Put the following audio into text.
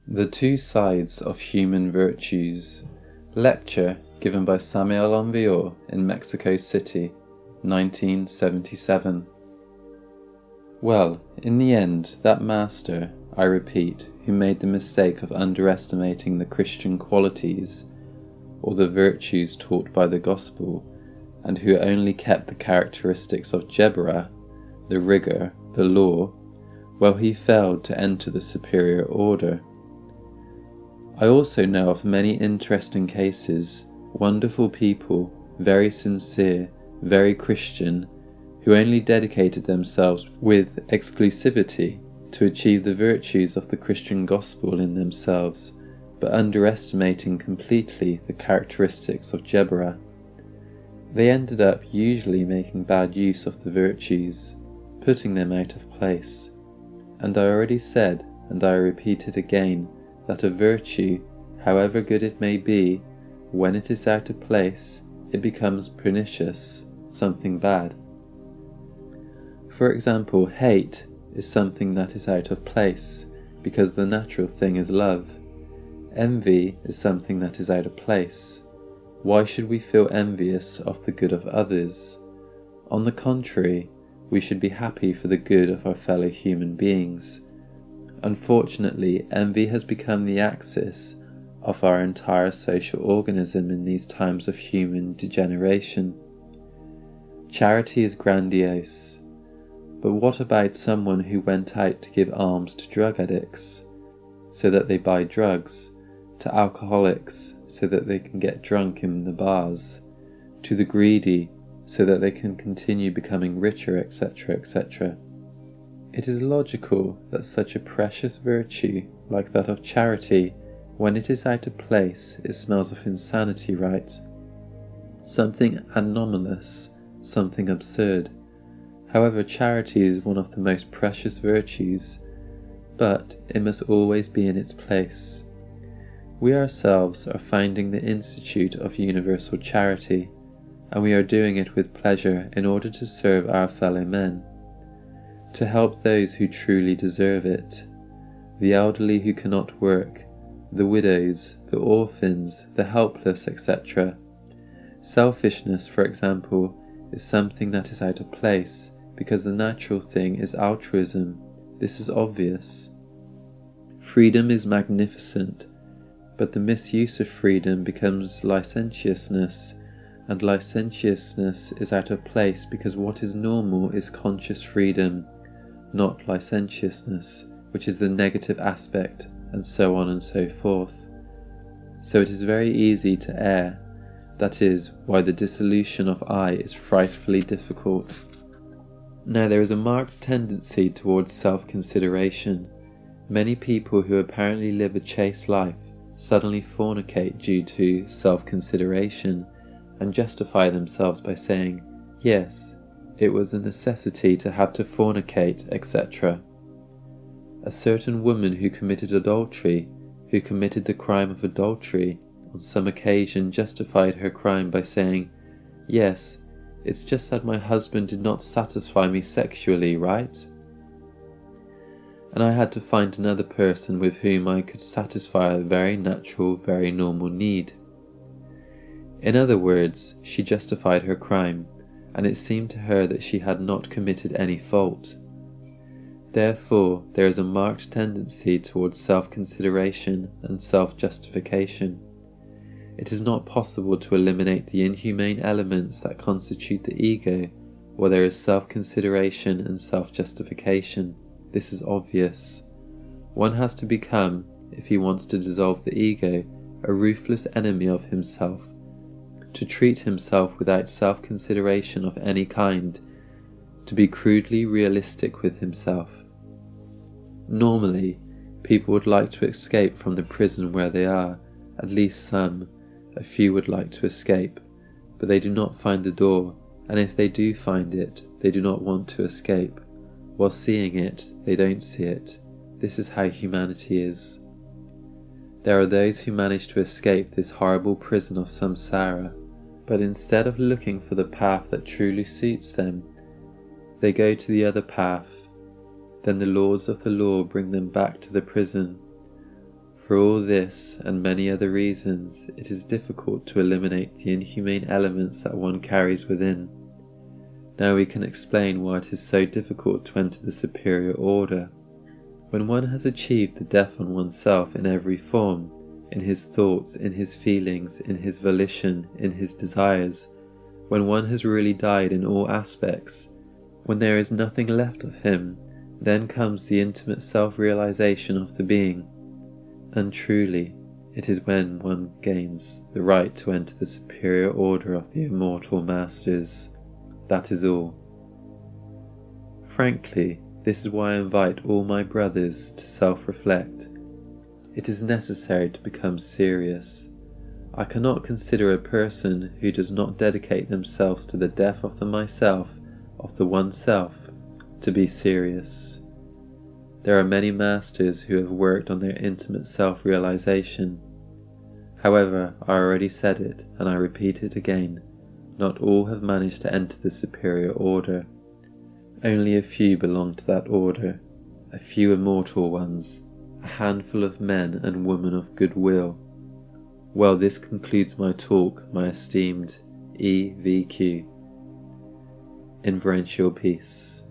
The Two Sides of Human Virtues. Lecture given by Samael Aun Weor in Mexico City, 1977. Well, in the end, that master, I repeat, who made the mistake of underestimating the Christian qualities, or the virtues taught by the gospel, and who only kept the characteristics of Jebera, the rigor, the law, well, he failed to enter the superior order. I also know of many interesting cases, wonderful people, very sincere, very Christian, who only dedicated themselves with exclusivity to achieve the virtues of the Christian gospel in themselves, but underestimating completely the characteristics of Jebera. They ended up usually making bad use of the virtues, putting them out of place. And I already said, and I repeat it again, that a virtue, however good it may be, when it is out of place, it becomes pernicious, something bad. For example, hate is something that is out of place, because the natural thing is love. Envy is something that is out of place. Why should we feel envious of the good of others? On the contrary, we should be happy for the good of our fellow human beings. Unfortunately, envy has become the axis of our entire social organism in these times of human degeneration. Charity is grandiose, but what about someone who went out to give alms to drug addicts so that they buy drugs, to alcoholics so that they can get drunk in the bars, to the greedy so that they can continue becoming richer, etc., etc.? It is logical that such a precious virtue, like that of charity, when it is out of place, it smells of insanity, right? Something anomalous, something absurd. However, charity is one of the most precious virtues, but it must always be in its place. We ourselves are founding the Institute of Universal Charity, and we are doing it with pleasure in order to serve our fellow men, to help those who truly deserve it, the elderly who cannot work, the widows, the orphans, the helpless, etc. Selfishness, for example, is something that is out of place, because the natural thing is altruism. This is obvious. Freedom is magnificent, but the misuse of freedom becomes licentiousness, and licentiousness is out of place because what is normal is conscious freedom, not licentiousness, which is the negative aspect, and so on and so forth. So it is very easy to err. That is why the dissolution of I is frightfully difficult. Now there is a marked tendency towards self-consideration. Many people who apparently live a chaste life suddenly fornicate due to self-consideration, and justify themselves by saying, yes, it was a necessity to have to fornicate, etc. A certain woman who committed adultery, who committed the crime of adultery, on some occasion justified her crime by saying, yes, it's just that my husband did not satisfy me sexually, right? And I had to find another person with whom I could satisfy a very natural, very normal need. In other words, she justified her crime, and it seemed to her that she had not committed any fault. Therefore, there is a marked tendency towards self-consideration and self-justification. It is not possible to eliminate the inhumane elements that constitute the ego while there is self-consideration and self-justification. This is obvious. One has to become, if he wants to dissolve the ego, a ruthless enemy of himself, to treat himself without self-consideration of any kind, to be crudely realistic with himself. Normally, people would like to escape from the prison where they are, at least some. A few would like to escape, but they do not find the door, and if they do find it, they do not want to escape. While seeing it, they don't see it. This is how humanity is. There are those who manage to escape this horrible prison of samsara, but instead of looking for the path that truly suits them, they go to the other path. Then the lords of the law bring them back to the prison. For all this and many other reasons, it is difficult to eliminate the inhumane elements that one carries within. Now we can explain why it is so difficult to enter the superior order. When one has achieved the death on oneself in every form, in his thoughts, in his feelings, in his volition, in his desires, when one has really died in all aspects, when there is nothing left of him, then comes the intimate self-realization of the being. And truly, it is when one gains the right to enter the superior order of the immortal masters. That is all. Frankly, this is why I invite all my brothers to self-reflect. It is necessary to become serious. I cannot consider a person who does not dedicate themselves to the death of the myself, of the oneself, to be serious. There are many masters who have worked on their intimate self-realization. However, I already said it, and I repeat it again, not all have managed to enter the superior order. Only a few belong to that order, a few immortal ones, a handful of men and women of goodwill. Well, this concludes my talk, my esteemed EVQ. Inferential peace.